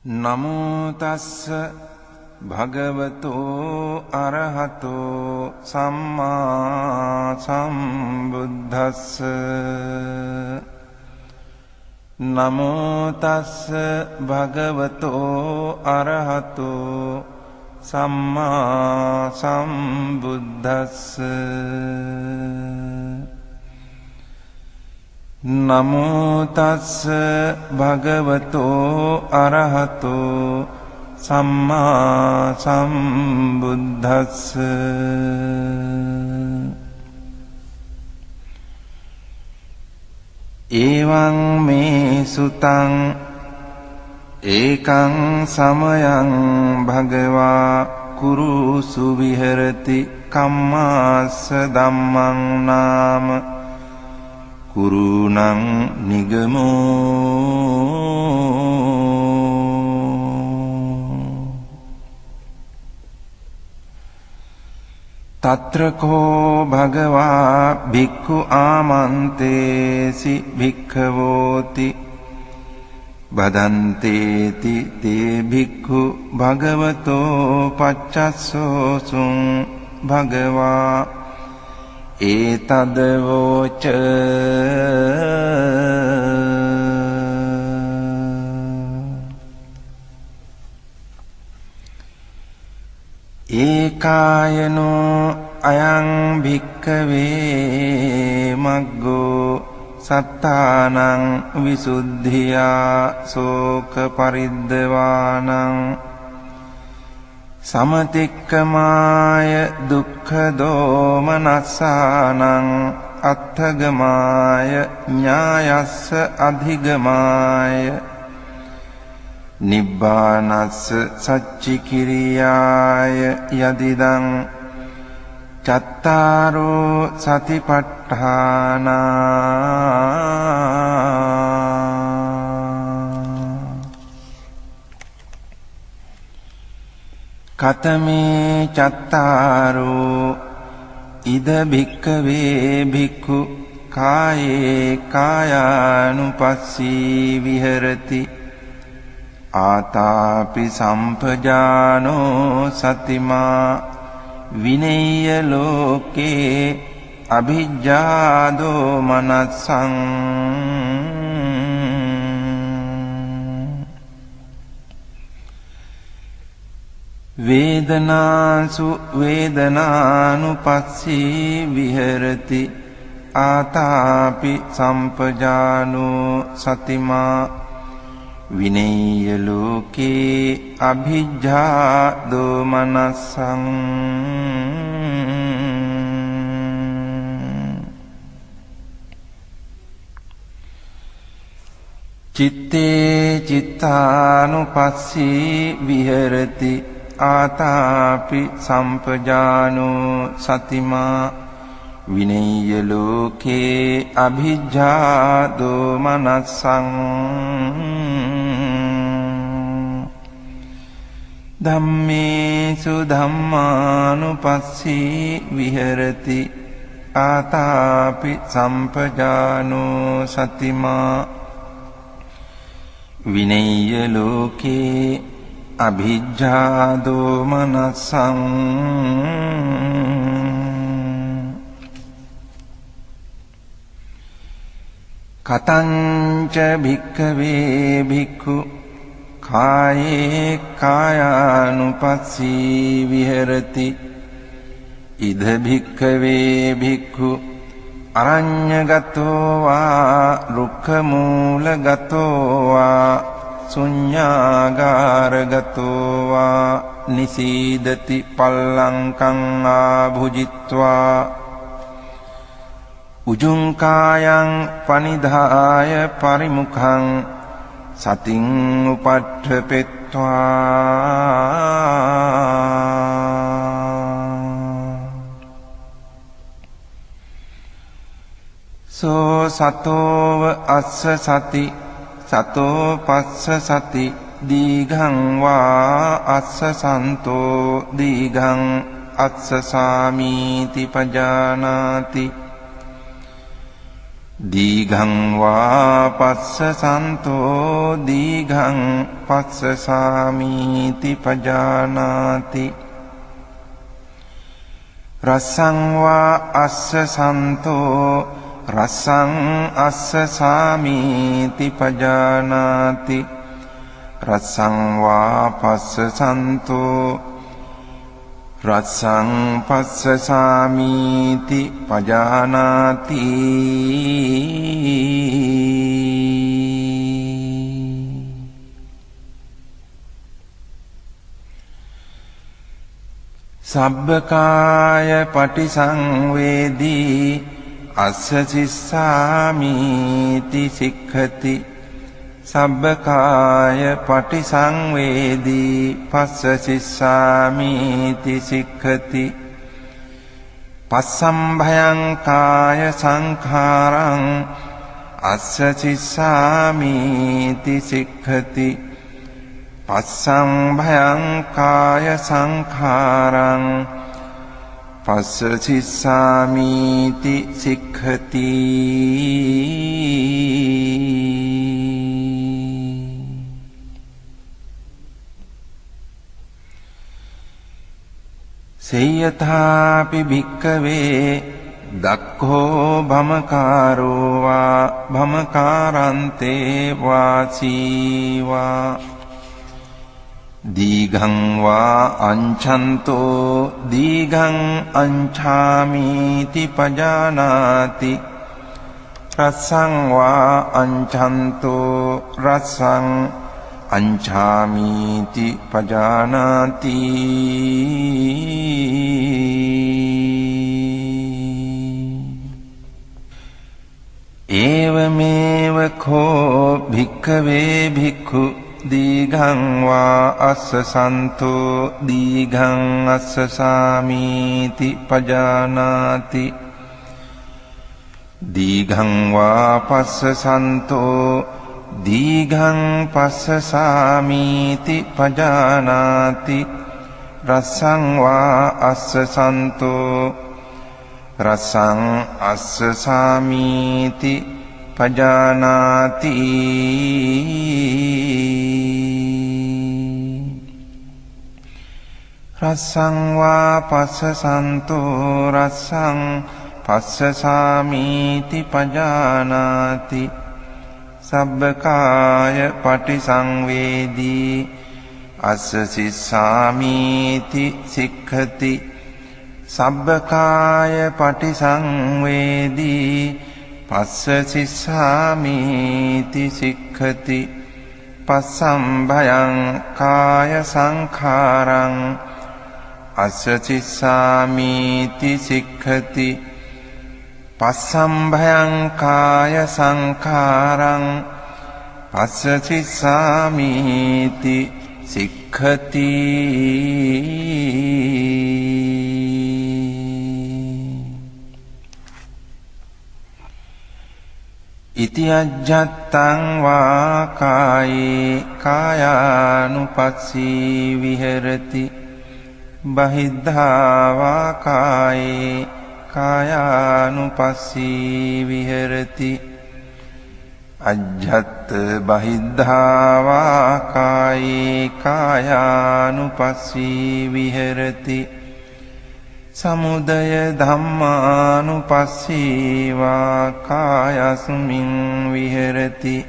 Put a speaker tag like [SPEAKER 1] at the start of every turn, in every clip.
[SPEAKER 1] නමෝ තස්ස භගවතෝ අරහතෝ සම්මා සම්බුද්දස්ස. නමෝ තස්ස භගවතෝ අරහතෝ සම්මා සම්බුද්දස්ස. නමෝ තස්ස භගවතෝ අරහතෝ සම්මා සම්බුද්දස්ස. එවං මේ සුතං ඒකං සමයං භගවා කුරුසු විහෙරති කම්මාස්ස ධම්මං නාම කුරුණං නිගමෝ. තත්‍රකෝ භගවා භික්ඛු ආමන්තේසි භික්ඛවෝති බදන්තේති තේ භික්ඛු භගවතෝ පච්චස්සෝසුං භගවා ඒතදවෝච. ඒකායනෝ අයං භික්ඛවේ මග්ගෝ සත්තානං විසුද්ධියා සෝක පරිද්දවානං සමතික්කමාය දුක්ඛ දෝමනස්සානං අත්ථගමාය ඥායස්ස අධිගමාය නිබ්බානස්ස සච්චිකිරියාය යදිදං චත්තාරෝ සතිපට්ඨානා. කතමේ චත්තාරෝ ඉද භික්ඛවේ භික්ඛු කායේ කායානුපස්සී විහෙරති ආතාපි සම්පජානෝ සතිමා විනේය ලෝකේ අභිජ්ජාදෝ මනස්සං. වේදනාසු වේදනානුපස්සී විහෙරති ආතාපි සම්පජානෝ සතිමා විනේය ලෝකේ අභිජ්ජා දෝමනස්සං. චිත්තේ චිත්තානුපස්සී විහෙරති ආතාපි සම්පජානෝ සතිමා විනේය ලෝකේ අභිජ්ජා දෝමනස්සං. ධම්මේසු ධම්මානුපස්සී විහෙරති ආතාපි සම්පජානෝ සතිමා විනේය ලෝකේ අභිජ්ජා දෝමනස්සං. කතංච භික්ඛවේ භික්ඛු කායේ කායානුපස්සී විහෙරති ඉද භික්ඛවේ භික්ඛු අරඤ්ඤගතෝ වා රුක්ඛමූලගතෝ වා ශුඤ්ඤාගාරගතෝ වා නිසීදති පල්ලංකං ආභුජිත්වා උජුං කායං පනිධාය පරිමුඛං සතින් උපට්ඨපෙත්වා. සෝ සතෝව අස්ස සති සතෝ පස්ස සති දීඝං වා අස්ස සන්තෝ දීඝං අස්ස සාමීති පජානාති දීඝං වා පස්සසන්තෝ දීඝං පස්සසාමීති පජානාති රසං වා අස්සසන්තෝ රසං අස්සසාමීති පජානාති රසං වා පස්සසන්තෝ රසං පස්සසාමීති පජානාති සබ්බකාය පටිසංවේදී අස්ස සිස්සාමීති සික්ඛති සබ්බකාය පටිසංවේදී පස්ස සිස්සාමීති සික්ඛති පස්සම්භයං කාය සංඛාරං අස්ස සිස්සාමීති සික්ඛති පස්සම්භයං කාය සංඛාරං පස්ස සිස්සාමීති සික්ඛති සේයථාපි භික්ඛවේ දක්ඛෝ භමකාරෝ වා භමකාරන්තේ වාසීවා දීඝං වා අංඡන්තෝ දීඝං අංඡාමීති පජානාති රසං වා අංඡන්තෝ රසං අංඡාමීති පජානාති ඒවමේව කෝ භික්ඛවේ භික්ඛු දීඝං වා අස්සසන්තෝ දීඝං අස්සසාමීති පජානාති දීඝං වා පස්සසන්තෝ දීඝං පස්සසාමීති පජානාති රසං වා අස්සසන්තෝ රසං අස්සසාමීති පජානාති රසං වා පස්සසන්තෝ රසං පස්සසාමීති පජානාති සබ්බකාය පටිසංවේදී අස්ස සිස්සාමීති සික්ඛති සබ්බකාය පටිසංවේදී පස්ස සිස්සාමීති සික්ඛති පස්සම්භයං කාය සංඛාරං අස්ස සිස්සාමීති සික්ඛති පස්සම්භයං කාය සංඛාරං පස්ස සිස්සාමීති සික්ඛති ඉති අජ්ජත්තං වා කායේ කායානුපස්සී විහෙරති බහිද්ධා වා කායේ කායානුපස්සී විහෙරති අජ්ජත් බහිද්ධා වා කායේ කායානුපස්සී විහෙරති සමුදය ධම්මානුපස්සී වා කායස්මින් විහෙරති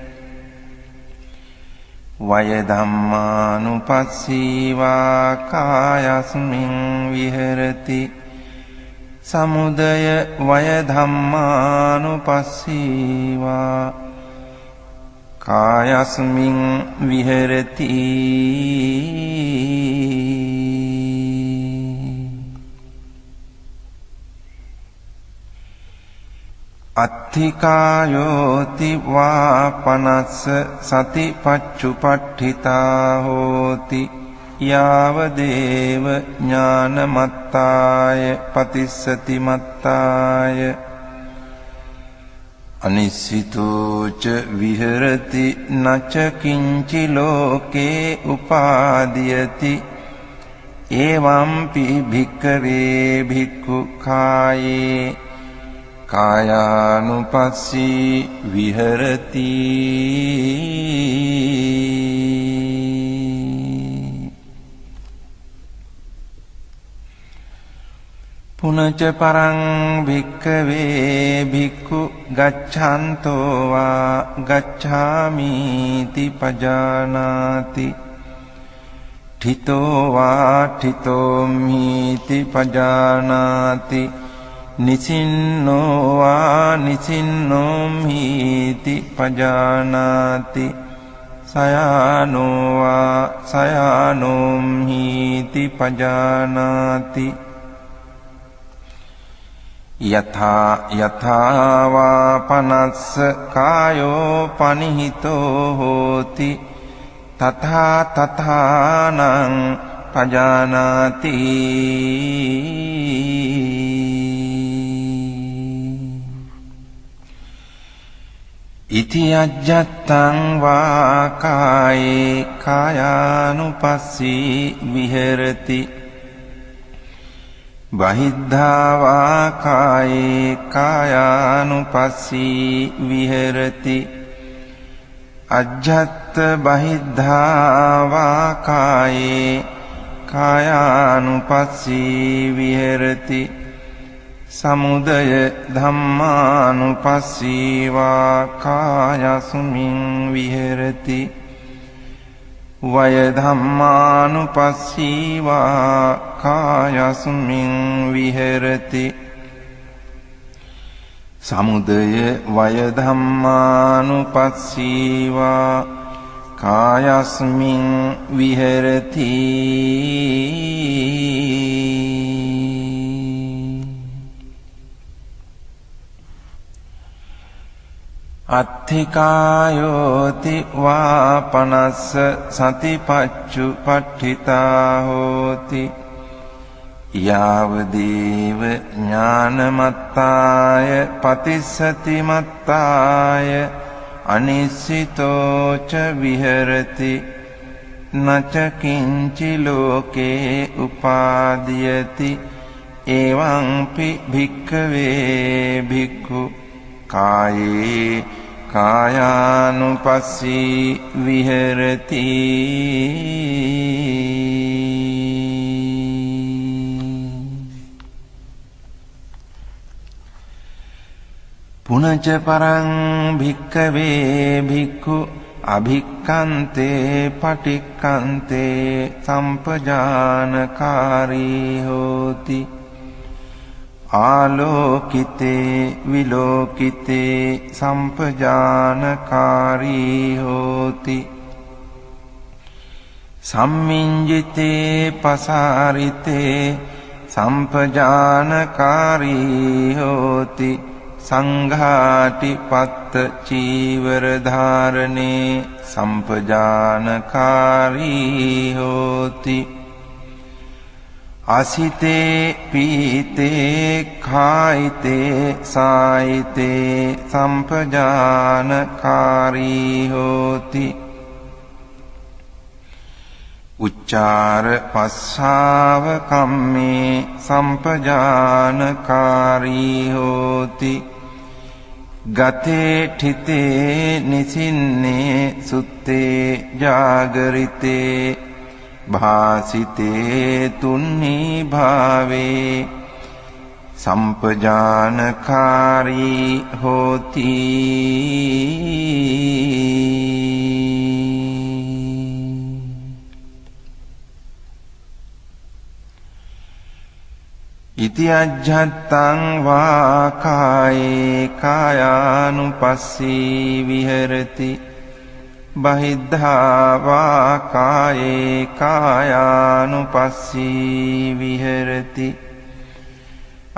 [SPEAKER 1] වය ධම්මානුපස්සී වා කායස්මින් විහෙරති සමුදය වය ධම්මානුපස්සී වා කායස්මින් විහෙරති අත්ථිකායෝති වා පනස්ස සතිපච්චුපට්ඨිතා හෝති යාව දේව ඥානමත්තාය පතිස්සති මත්තාය අනිසිතෝච විහෙරති නච කිංචි ලෝකේ උපාදීයති එවම්පි භික්ඛවේ භික්ඛු කායේ කායානුපස්සී විහෙරති පුනච පරං භික්ඛවේ භික්ඛු ගච්ඡන්තෝ වා ගච්ඡාමිති පජානාති ඨිතෝ වා ඨිතෝමිති පජානාති නිසින්නෝ වා නිසින්නෝමිති පජානාති සයානෝ වා සයානෝමිති පජානාති යථා යථා වා පනස්ස කායෝ පනිහිතෝ හෝති තථා තථානං පජානාති ඉති අජ්ජත්තං වා කායේ කායානුපස්සී විහෙරති බහිද්ධා වා කායේ කායානුපස්සී විහෙරති අජ්ජත් බහිද්ධා වා කායේ කායානුපස්සී විහෙරති සමුදය ධම්මානුපස්සී වා කායස්මින් විහෙරති වය ධම්මානුපස්සී වා කායස්මින් විහෙරති සමුදය වය ධම්මානුපස්සී වා කායස්මින් විහෙරති අත්ථිකායෝති වා පනස්ස සතිපච්චුපට්ඨිතා හෝති යාවදේව ඥානමත්තාය පතිස්සති මත්තාය අනිස්සිතෝ ච විහෙරති නච කිංචි ලෝකේ උපාදීයති එවං පි භික්ඛවේ භික්ඛු කායේ කායානුපස්සී විහෙරති පුනච පරං භික්ඛවේ භික්ඛු අභික්ඛන්තේ පටික්ඛන්තේ සම්පජානකාරී හෝති ආලෝකිතේ විලෝකිතේ සම්පජානකාරී හෝති සම්මිඤ්ජිතේ පසාරිතේ සම්පජානකාරී හෝති සංඝාටි පත්ත චීවර ධාරණේ සම්පජානකාරී හෝති අසිතේ පීතේ කායිතේ සායිතේ සම්පජානකාරී හෝති උච්චාර පස්සාව කම්මේ සම්පජානකාරී හෝති ගතේ ඨිතේ නිසින්නේ සුත්තේ ජාගරිතේ භාසිතේ තුන්නි භාවේ සම්පජානකාරී හෝති ඉති අජ්ජත්තං වා කායේ කායානුපස්සී විහෙරති බහිද්ධා වා කායේ කායානුපස්සී විහෙරති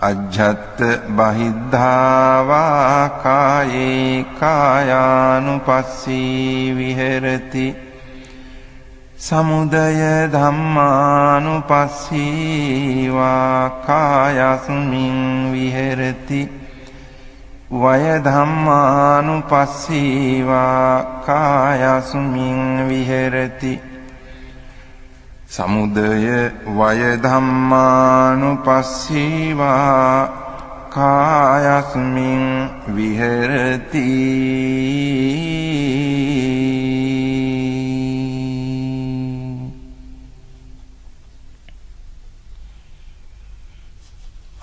[SPEAKER 1] අජ්ජත් බහිද්ධා වා කායේ කායානුපස්සී විහෙරති සමුදය ධම්මානුපස්සී වා කායස්මින් විහෙරති වය ධම්මානුපස්සී වා කායස්මින් විහෙරති සමුදය වය ධම්මානුපස්සී වා කායස්මින් විහෙරති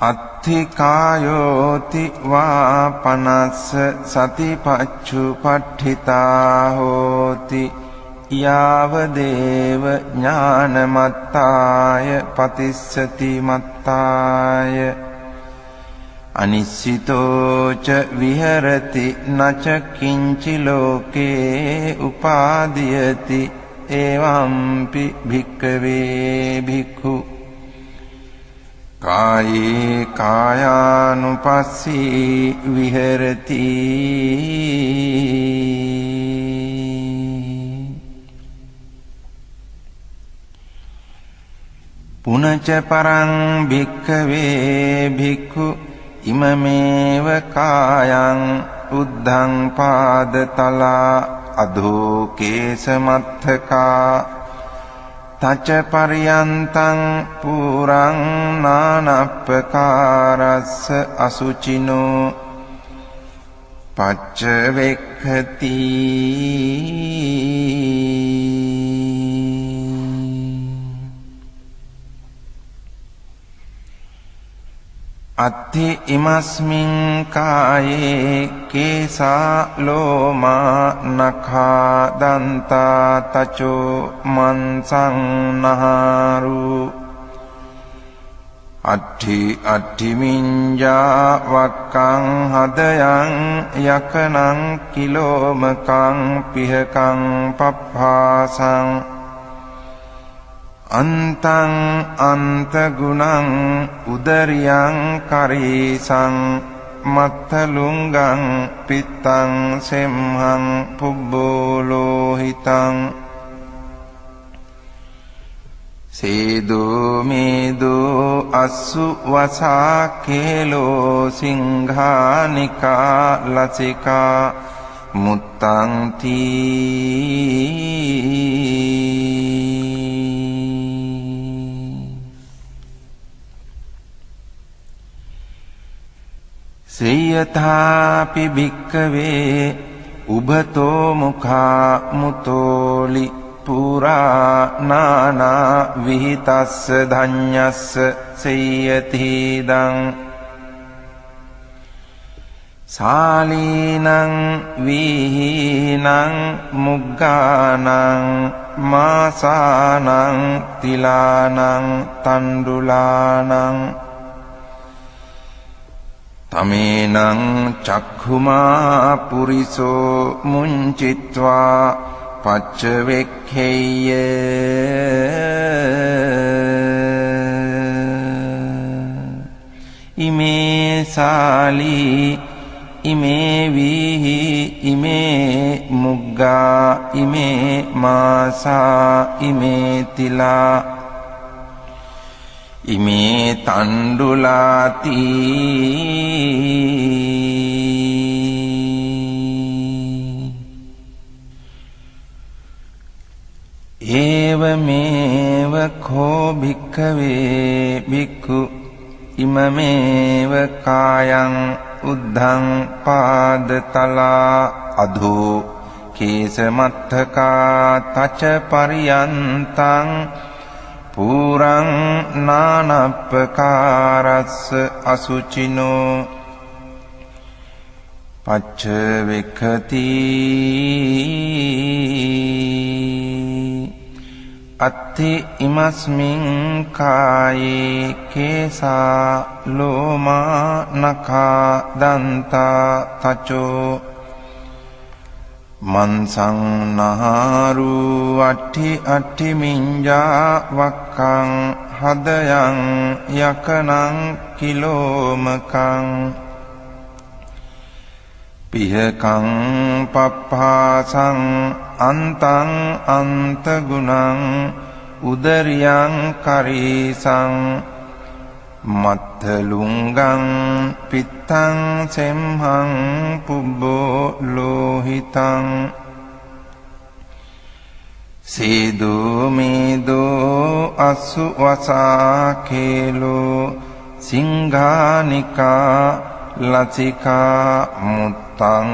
[SPEAKER 1] අත්ථිකායෝති වා පනස්ස සතිපච්චුපට්ඨිතා හෝති යාව දේව ඥානමත්තාය පතිස්සති මත්තාය අනිශ්චිතෝ ච විහෙරති නච කිංචි ලෝකේ උපාදීයති එවම්පි භික්ඛවේ භික්ඛු කායේ කායානුපස්සී විහෙරති පුනච පරං භික්ඛවේ භික්ඛු ඉමමේව කායං උද්ධං පාදතලා අධෝ කේසමත්තකා තච පරියන්තං පුරං නානප්පකාරස්ස අසුචිනෝ පච්චවෙක්ඛති අත්ථි ඉමස්මින් කායේ කේසා ලෝමා නඛා දන්තා තචෝ මන්සං නහාරු අට්ඨි මිඤ්ඤා වක්කං හදයන් යකනං කිලෝමකං පිහකං පප්පාසං අන්තං අන්තගුණං උදරියං කරීසං මත්තලුංගං පිත්තං සෙම්හං පුබ්බෝලෝහිතං සේදෝ මේදෝ අස්සු වසා කේලෝ සිංහානිකා ලසිකා මුත්තං තී සේයථාපි භික්ඛවේ උභතෝ මුඛා මුතෝලි පුරා නානා විහිතස්ස ධඤ්ඤස්ස සේයතිදං සාලීනං විහීනං මුග්ගානං මාසානං තිලානං තණ්ඩුලානං තමේනං චක්ඛුමා පුරිසෝ මුංචිත්වා පච්චවෙක්ඛේය ඉමේ සාලී ඉමේ වීහි ඉමේ මුග්ගා ඉමේ මාසා ඉමේ තිලා ඉමේ තණ්ඩුලාති ඒවමේව කෝ භික්ඛවේ භික්ඛු ඉමමේව කායං උද්ධං පාදතලා අධෝ කේසමත්තකා තච පරියන්තං පුරං නානප්පකාරස්ස අසුචිනෝ පච්චවෙක්ඛති අත්ථි ඉමස්මින් කායේ කේසා ලෝමා නඛා දන්තා තචෝ මන්සං නහාරු අට්ඨි මිඤ්ඤා වක්කං හදයන් යකනං කිලෝමකං පිහකං පප්පාසං අන්තං අන්තගුණං උදරියං කරීසං මත්තලුංගං පිත්තං සෙම්හං පුබ්බෝ ලෝහිතං සේදෝ මේදෝ අස්සු වසා කේලෝ සිංහානිකා ලසිකා මුත්තං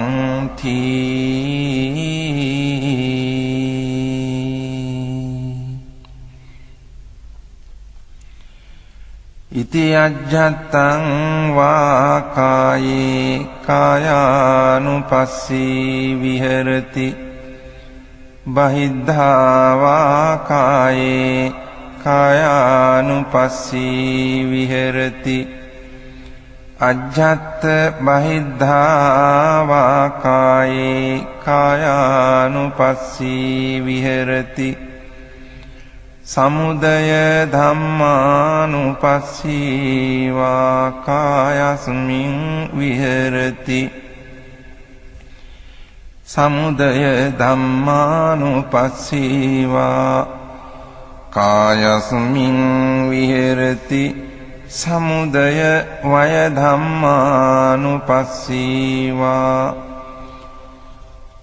[SPEAKER 1] ඉති අජ්ජත්තං වා කායේ කායානුපස්සී විහෙරති බහිද්ධා වා කායේ කායානුපස්සී විහෙරති අජ්ජත් බහිද්ධා වා කායේ කායානුපස්සී විහෙරති සමුදය ධම්මානුපස්සී වා කායස්මින් විහෙරති සමුදය ධම්මානුපස්සී වා කායස්මින් විහෙරති සමුදය වය ධම්මානුපස්සී වා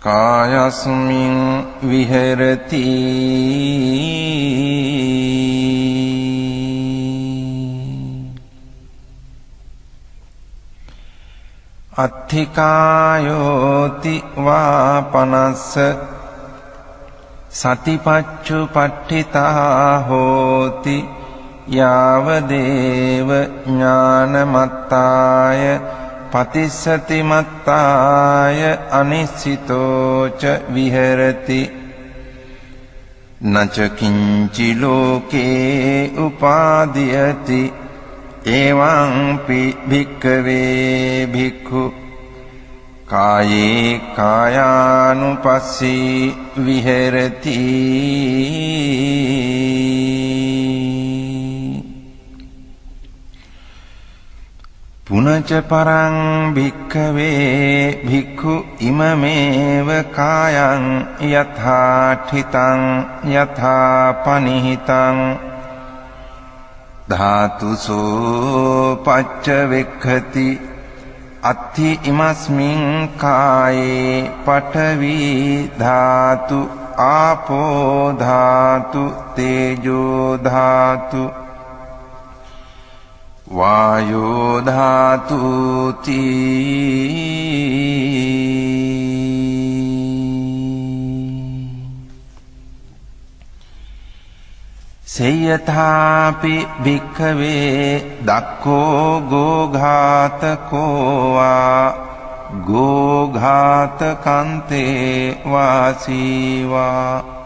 [SPEAKER 1] කායස්මින් විහෙරති අත්ථිකායෝති වාපනස්ස සතිපච්චුපට්ඨිතා හෝති යාවදේව ඥානමත්තාය පතිස්සති මත්තාය අනිස්සිතෝච විහෙරති නච කිංචි ලෝකේ උපාදීයති එවං පි භික්ඛවේ භික්ඛු කායේ කායානුපස්සී විහෙරති පුනච පරං භික්ඛවේ භික්ඛු ඉමමේව කායං යථාඨිතං යථාපනිහිතං ධාතුසෝ පච්චවෙක්ඛති අත්ථි ඉමස්මින් කායේ පඨවි ධාතු ආපෝ ධාතු තේජෝ ධාතු වායෝ ධාතුති සේයථාපි භික්ඛවේ දක්ඛෝ ගෝඝාතකෝ වා ගෝඝාතකන්තේ වාසීවා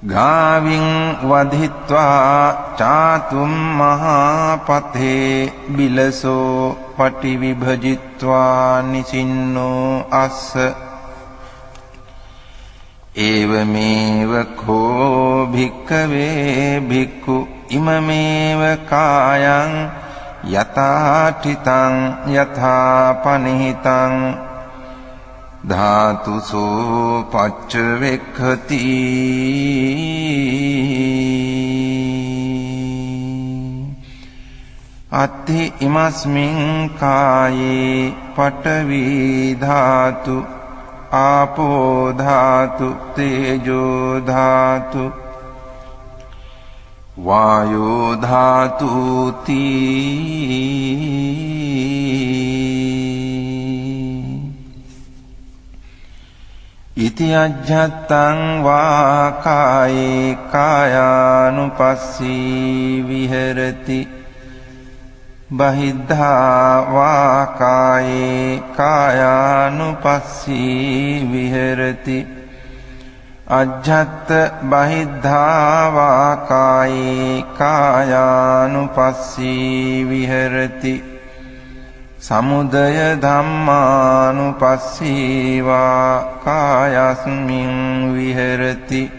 [SPEAKER 1] ගාවින් වධිත්වා චාතුම් මහාපතේ බිලසෝ පටිවිභජිත්වා නිසින්නෝ අස්ස ඒවමේව කෝ භික්ඛවේ භික්ඛු ඉමමේව කායං යථාඨිතං යථාපනිහිතං ධාතුසෝ පච්චවෙක්ඛති අත්ථි ඉමස්මින් කායේ පඨවි ධාතු ආපෝ ධාතු තේජෝ ධාතු වායෝ ධාතුති ඉති අජ්ජත්තං වා කායේ කායානුපස්සී විහෙරති බහිද්ධා වා කායේ කායානුපස්සී විහෙරති අජ්ජත් බහිද්ධා වා කායේ කායානුපස්සී විහෙරති සමුදය ධම්මානුපස්සී වා කායස්මින් විහෙරති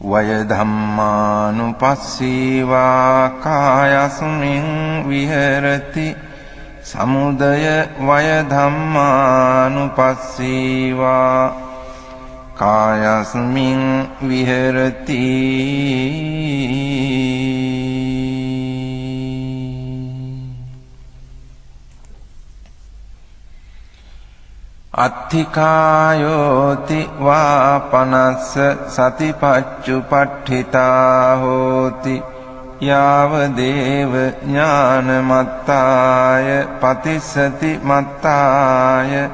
[SPEAKER 1] වය ධම්මානුපස්සී වා කායස්මින් විහෙරති සමුදය වය ධම්මානුපස්සී වා කායස්මින් විහෙරති අත්ථිකායෝති වාපනස්ස සතිපච්චුපට්ඨිතා හෝති යාව දේව ඥානමත්තාය පතිස්සති මත්තාය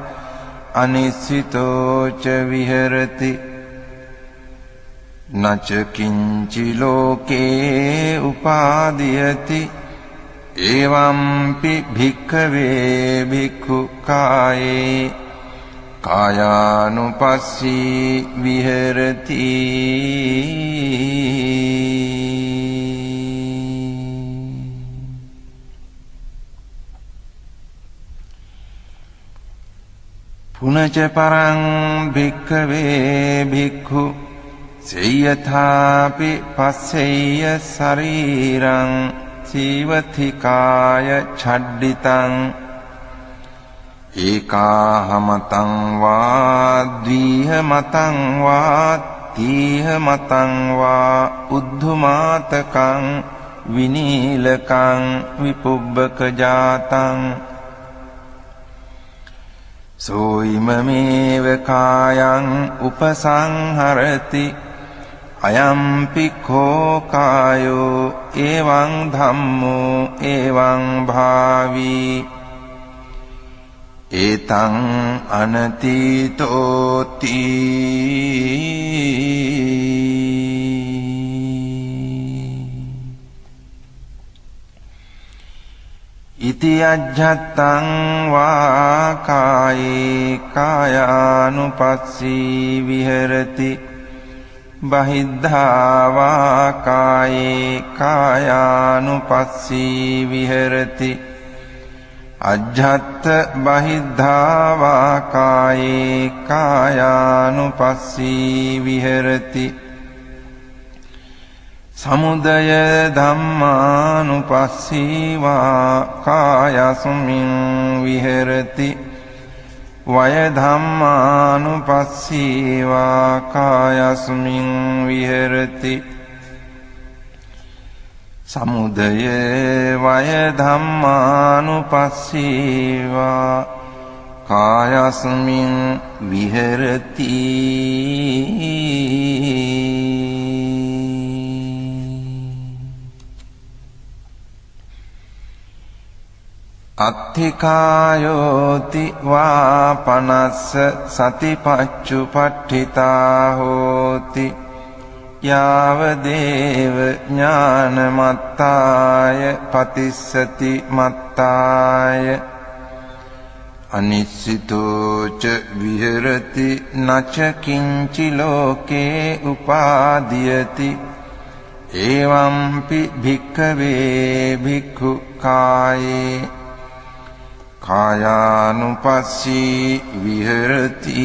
[SPEAKER 1] අනිස්සිතෝ ච විහෙරති නච කිංචි ලෝකේ උපාදීයති එවම්පි භික්ඛවේ භික්ඛු කායේ කායානුපස්සී විහෙරති පුනච පරං භික්ඛවේ භික්ඛු සේයථාපි පස්සෙය්‍ය ශරීරං සීවතිකාය ඡඩ්ඩිතං ඒකාහමතං වා ද්විහමතං වා තීහමතං වා උද්ධමාතකං විනීලකං විපුබ්බක ජාතං සෝයිමමේව කායං උපසංහරති අයම්පි කෝ කායෝ එවං ධම්මෝ එවං භාවී ඒතං අනතීතෝති ඉති අජ්ජත්තං වා කායේ කායානුපස්සී විහෙරති බහිද්ධා වා කායේ කායානුපස්සී විහෙරති අජ්ජත් බහිද්ධා වා කායේ කායානුපස්සී විහෙරති සමුදය ධම්මානුපස්සී වා කායස්මින් විහෙරති වය ධම්මානුපස්සී වා කායස්මින් විහෙරති සමුදය වය ධම්මානුපස්සී වා කායස්මින් විහෙරති අත්ථිකායෝති වා පනස්ස සතිපච්චුපට්ඨිතා හෝති යාව දේව ඥානමත්තාය පතිස්සති මත්තාය අනිස්සිතෝ ච විහෙරති නච කිංචි ලෝකේ උපාදීයති එවම්පි භික්ඛවේ භික්ඛු කායේ කායානුපස්සී විහෙරති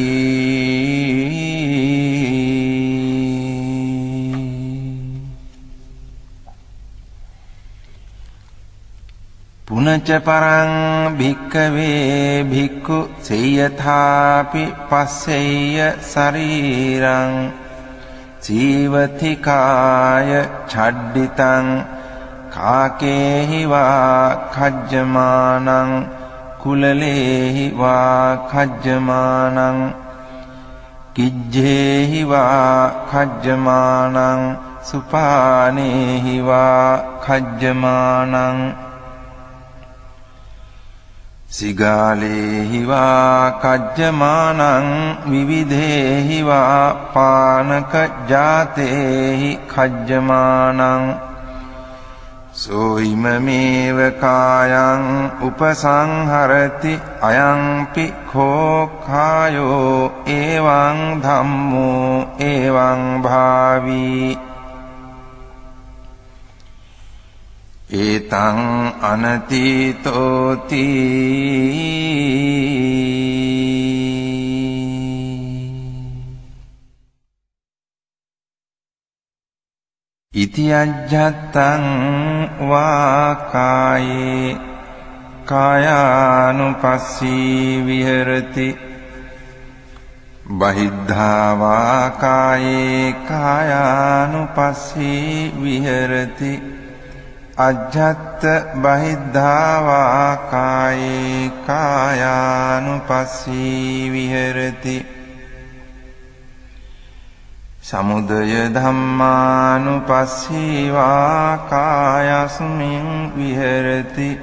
[SPEAKER 1] පුනච පරං භික්ඛවේ භික්ඛු සේයථාපි පස්සෙය්‍ය ශරීරං සීවතිකාය ඡඩ්ඩිතං කාකේහි වා khajjamaනං කුලලේහි වා khajjamaනං කිජ්ජේහි වා khajjamaනං සුපානේහි වා khajjamaනං සිගාලේහි වා khajjamaනං විවිධේහි වා පානක ජාතේහි khajjamaනං සෝයිමමේව කායං උපසංහරති අයංපි කෝ කායෝ එවං ධම්මෝ එවං භාවී ඒතං අනතීතෝති ඉති අජ්ජත්තං වා කායේ කායානුපස්සී විහෙරති බහිද්ධා වා කායේ කායානුපස්සී විහෙරති අජ්ජත් බහිද්ධා වා කායේ කායානුපස්සී විහෙරති සමුදය ධම්මානුපස්සීවා කායස්මින් විහෙරති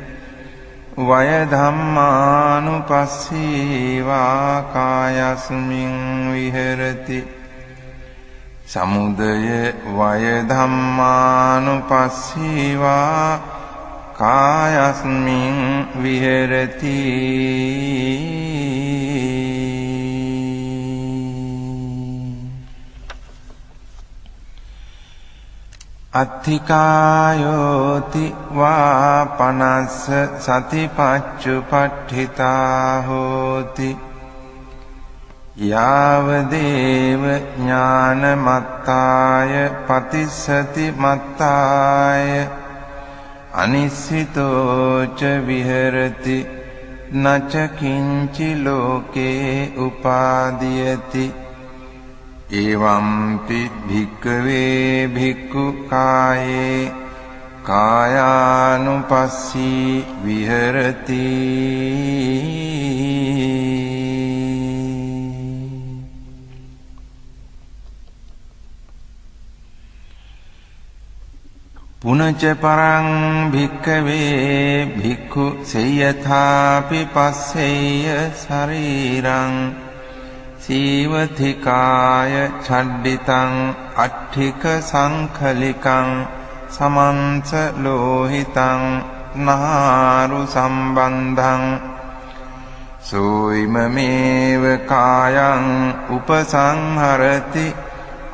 [SPEAKER 1] වය ධම්මානුපස්සීවා කායස්මින් විහෙරති සමුදය වය ධම්මානුපස්සීවා කායස්මින් විහෙරති අත්ථිකායෝති වා පනස්ස සතිපච්චුපට්ඨිතා හෝති යාවදේව ඥානමත්තාය පතිස්සති මත්තාය අනිස්සිතෝච විහෙරති නච කිංචි ලෝකේ උපාදීයති එවම්පි භික්ඛවේ භික්ඛු කායේ කායානුපස්සී විහෙරති පුනච පරං භික්ඛවේ භික්ඛු සේයථාපි පස්සෙය්‍ය ශරීරං සීවතිකාය ඡඩ්ඩිතං අට්ඨික සංඛලිකං සමන්ස ලෝහිතං නාරු සම්බන්ධං සෝයිමමේව කායං උපසංහරති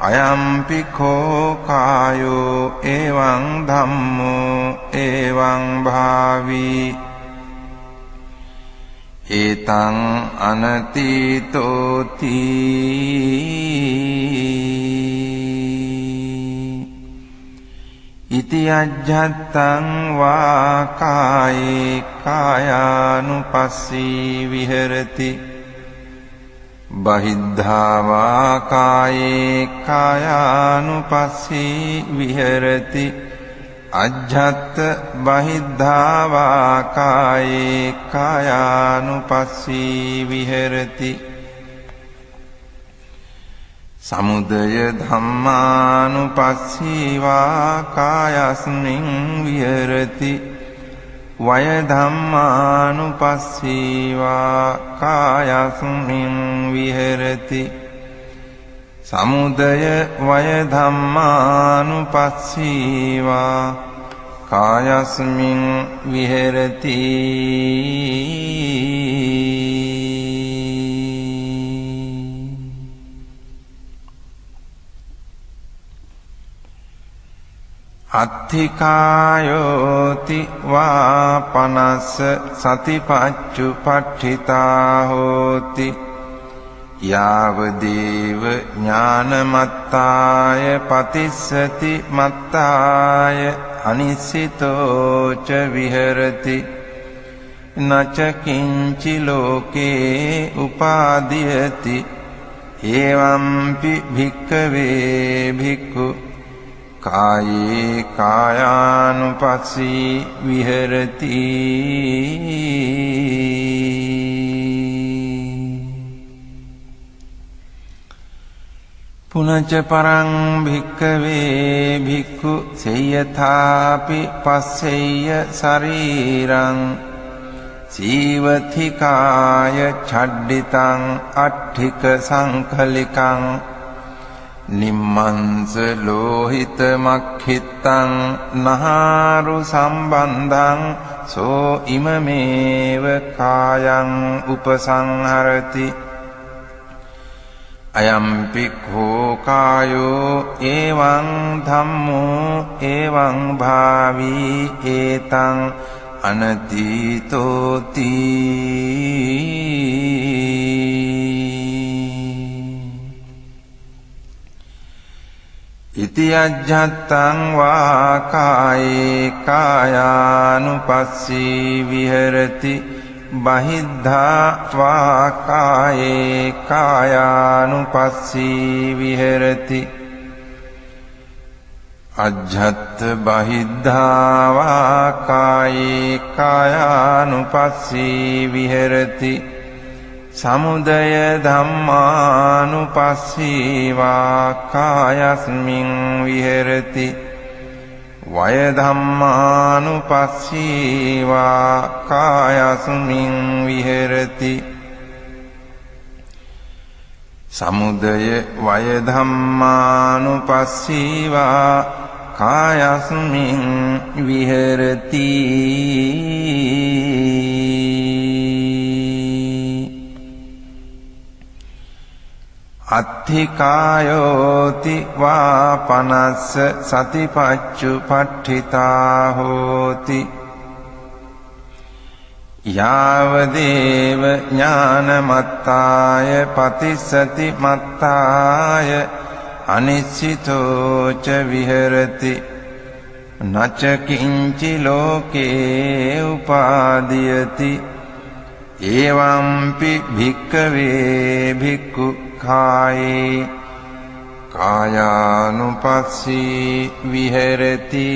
[SPEAKER 1] අයම්පි කෝ කායෝ එවං ධම්මෝ එවං භාවී ඒතං අනතීතෝති ඉති අජ්ජත්තං වා කායේ කායානුපස්සී විහෙරති බහිද්ධා වා කායේ කායානුපස්සී විහෙරති අජ්ජත් බහිද්ධා වා කායේ කායානුපස්සී විහෙරති සමුදය ධම්මානුපස්සීවා කායස්මින් විහෙරති වය ධම්මානුපස්සීවා කායස්මින් විහෙරති සමුදය වය ධම්මානුපස්සීවා කායස්මින් විහෙරති අත්ථිකායෝති වා පනස්ස සතිපච්චුපට්ඨිතා හෝති යාවදේව ඥානමත්තාය පතිස්සති මත්තාය අනිස්සිතෝච විහෙරති නච කිංචි ලෝකේ උපාදීයති එවම්පි භික්ඛවේ භික්ඛු කායේ කායානුපස්සී විහෙරති පුනච පරං භික්ඛවේ භික්ඛු සේයථාපි පස්සෙය්‍ය ශරීරං සීවතිකාය ඡඩ්ඩිතං අට්ඨික සංඛලිකං නිම්මංස ලෝහිත මක්ඛිත්තං නහාරු සම්බන්ධං සෝ ඉමමේව කායං උපසංහරති අයම්පි කෝ කායෝ එවං ධම්මෝ එවං භාවී ඒතං අනතීතෝති ඉති අජ්ජත්තං වා කායේ කායානුපස්සී විහෙරති බහිද්ධා වා කායේ කායානුපස්සී විහෙරති අජ්ජත් බහිද්ධා වා කායේ කායානුපස්සී විහෙරති සමුදය ධම්මානුපස්සීවා කායස්මින් විහෙරති වය ධම්මානුපස්සීවා කායස්මින් විහෙරති සමුදය වය ධම්මානුපස්සීවා කායස්මින් විහෙරති අත්ථිකායෝති වා පනස්ස සතිපච්චුපට්ඨිතා හෝති යාවදේව ඥානමත්තාය පතිස්සති මත්තාය අනිශ්චිතෝ ච විහෙරති නච කිංචි ලෝකේ උපාදීයති එවම්පි භික්ඛවේ භික්ඛු කායේ කායානුපස්සී විහෙරති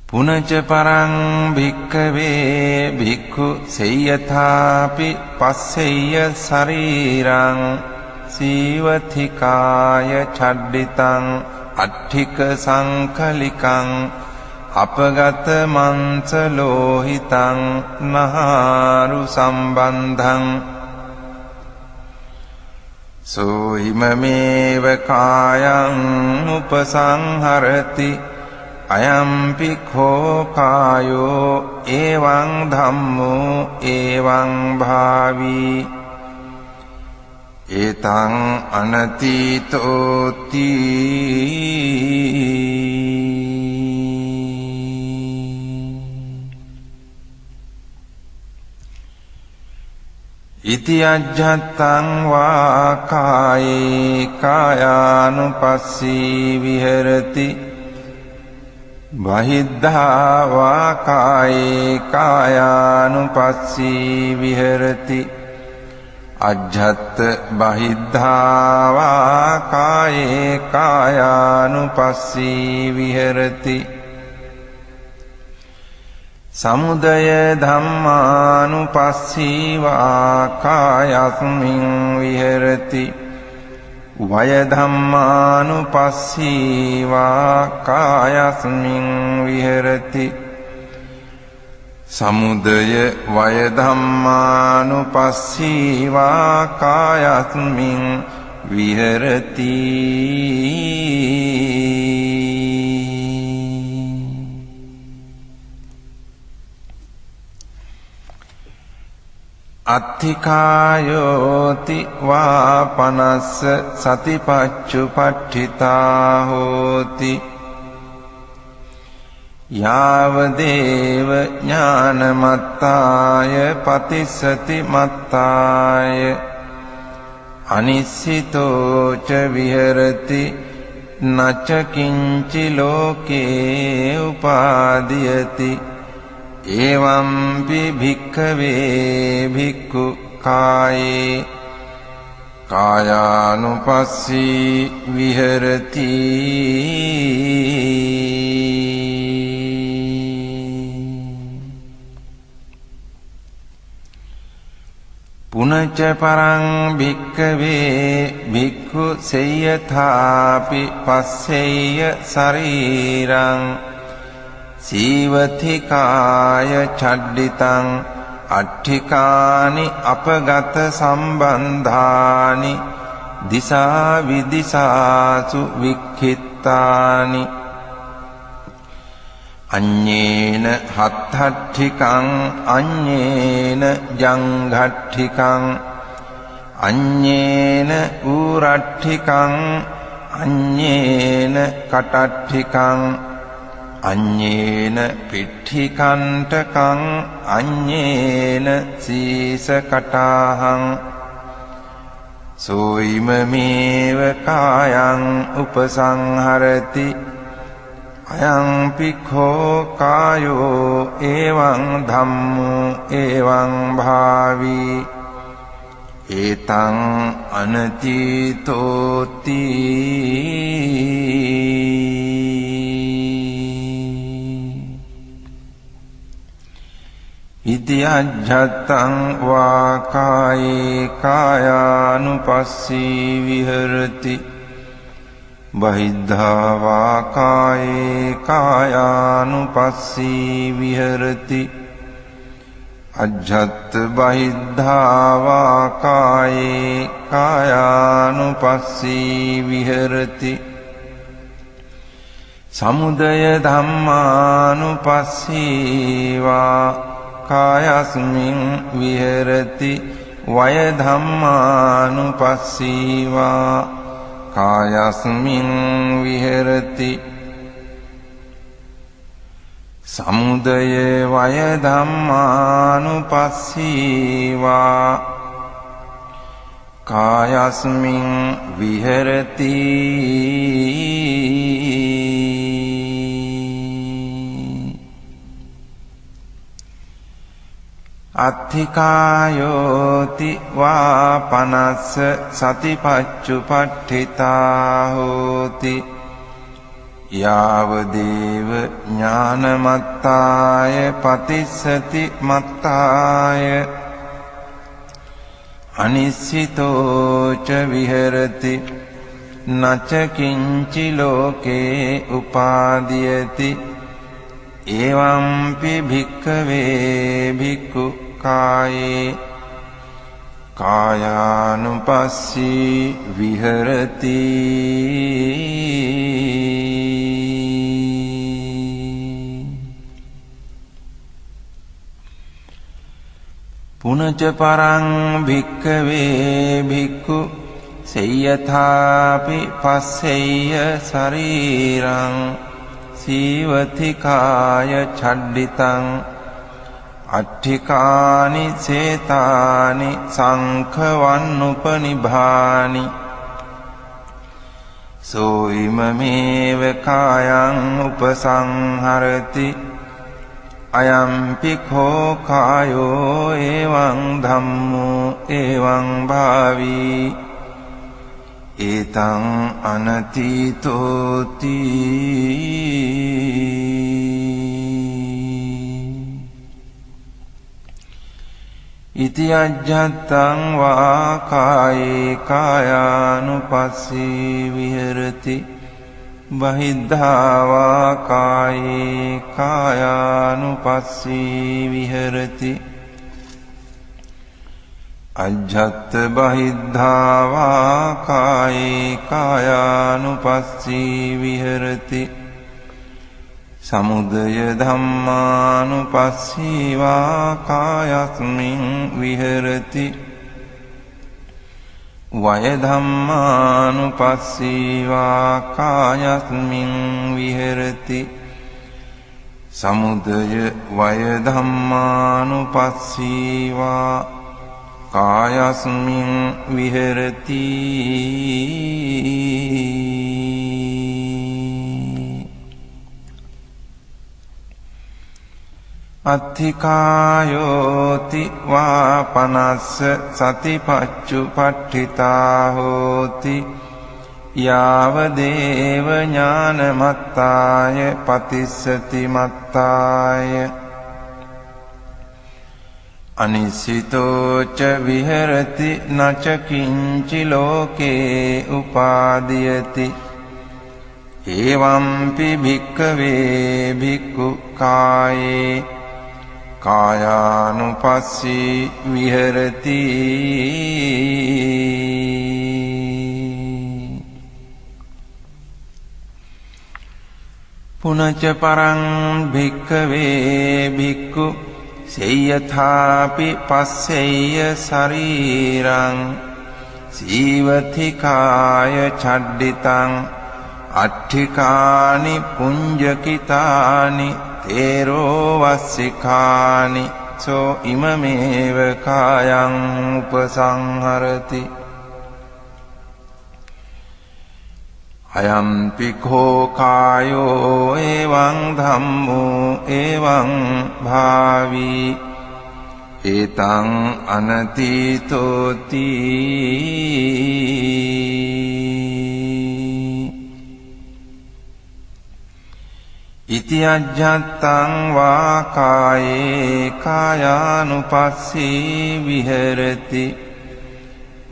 [SPEAKER 1] පුනච පරං භික්ඛවේ භික්ඛු සේයථාපි පස්සෙය්‍ය ශරීරං සීවතිකාය චඩ්ඩිතං අට්ඨික සංකලිකං අපගත මංස ලෝහිතං නහාරු සම්බන්ධං සෝයිමමේව කායං උපසංහරති අයම්පි කෝ කායෝ එවං ධම්මෝ එවං භාවී ඒතං අනතීතෝති ඉති අජ්ජත්තං වා කායේ කායානුපස්සී විහෙරති බහිද්ධා වා කායේ කායානුපස්සී විහෙරති අජ්ජත් බහිද්ධා වා කායේ කායානුපස්සී විහෙරති සමුදය ධම්මානුපස්සීවා කායස්මින් විහෙරති වය ධම්මානුපස්සීවා කායස්මින් විහෙරති සමුදය වය ධම්මානුපස්සීවා කායස්මින් විහෙරති අත්ථිකායෝති වා පනස්ස සතිපච්චුපට්ඨිතා හෝති යාවදේව ඥානමත්තාය පතිස්සති මත්තාය අනිශ්චිතෝ ච විහෙරති නච කිංචි ලෝකේ උපාදීයති එවම්පි භික්ඛවේ භික්ඛු කායේ කායානුපස්සී විහෙරති පුනච පරං භික්ඛවේ භික්ඛු සේයථාපි පස්සෙය්‍ය ශරීරං සීවතිකාය චඩ්ඩිතං අට්ඨිකානි අපගත සම්බන්ධානි දිසා විදිසාසු වික්ඛිත්තානි අඤ්ඤේන හත්ථට්ඨිකං අඤ්ඤේන ජංඝට්ඨිකං අඤ්ඤේන ඌරට්ඨිකං අඤ්ඤේන කටට්ඨිකං අඤ්ඤේන පිට්ඨිකණ්ඨකං අඤ්ඤේන සීසකටාහං සෝයිමමේව කායං උපසංහරති අයං පික්ඛෝ කායෝ එවං ධම්මෝ එවං භාවී ඒතං අනතීතෝති ඉති අජ්ජත්තං වා කායේ කායානුපස්සී විහෙරති බහිද්ධා වා කායේ කායානුපස්සී විහෙරති අජ්ජත් බහිද්ධා වා කායේ කායානුපස්සී විහෙරති සමුදය ධම්මානුපස්සී වා කායස්මින් විහෙරති වය ධම්මානුපස්සී වා කායස්මින් විහෙරති සමුදය වය ධම්මානුපස්සී වා කායස්මින් විහෙරති අත්ථිකායෝති වා පනස්ස සතිපච්චුපට්ඨිතා හෝති යාවදේව ඥානමත්තාය පතිස්සති මත්තාය අනිස්සිතෝච විහෙරති නච කිංචි ලෝකේ උපාදීයති එවංපි භික්ඛවේ භික්ඛු කායේ කායානුපස්සී විහෙරති පුනච පරං භික්ඛවේ භික්ඛු සේයථාපි පස්සෙය්‍ය ශරීරං සීවතිකාය ඡඩ්ඩිතං අට්ඨිකානි සේතානි සංඛවන්නුපනිභානි සෝ ඉමමේව කායං උපසංහරති අයම්පි කෝ කායෝ එවං ධම්මෝ එවං භාවී ඒතං අනතීතෝති ඉති අජ්ජත්තං වා කායේ කායානුපස්සී විහෙරති බහිද්ධා වා කායේ කායානුපස්සී විහෙරති අජ්ජත් බහිද්ධා වා කායේ කායානුපස්සී විහෙරති සමුදය ධම්මානුපස්සී වා කායස්මින් විහෙරති වය ධම්මානුපස්සී වා කායස්මින් විහෙරති සමුදය වය ධම්මානුපස්සී වා කායස්මින් විහෙරති අත්ථිකායෝති වා පනස්ස සතිපච්චුපට්ඨිතා හෝති යාවදේව ඥානමත්තාය පතිස්සති මත්තාය අනිසිතෝච විහෙරති නච කිංචි ලෝකේ උපාදීයති එවංපි භික්ඛවේ භික්ඛු කායේ කායානුපස්සී විහෙරති පුනච පරං භික්ඛවේ භික්ඛු සේයථාපි පස්සෙය්‍ය ශරීරං සීවතිකාය ඡඩ්ඩිතං අට්ඨිකානි පුඤ්ජකිතානි තේරෝ වස්සිකානි සෝ ඉමමේව කායං උපසංහරති අයම්පි කෝ කායෝ එවං ධම්මෝ එවං භාවී ඒතං අනතීතෝති ඉති අජ්ජත්තං වා කායේ කායානුපස්සී විහෙරති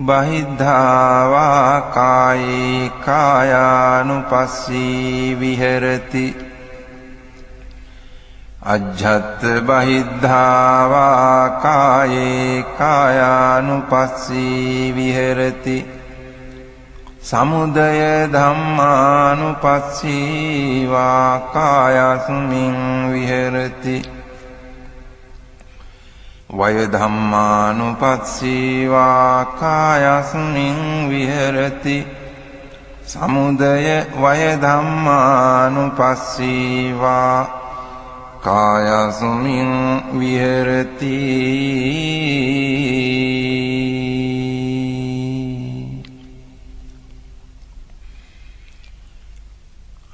[SPEAKER 1] බහිද්ධා වා කායේ කායානුපස්සී විහෙරති අජ්ජත් බහිද්ධා වා කායේ කායානුපස්සී විහෙරති සමුදය ධම්මානුපස්සී වා කායස්මින් විහෙරති වය ධම්මානුපස්සී වා කායස්මින් විහෙරති සමුදය වය ධම්මානුපස්සී වා කායස්මින් විහෙරති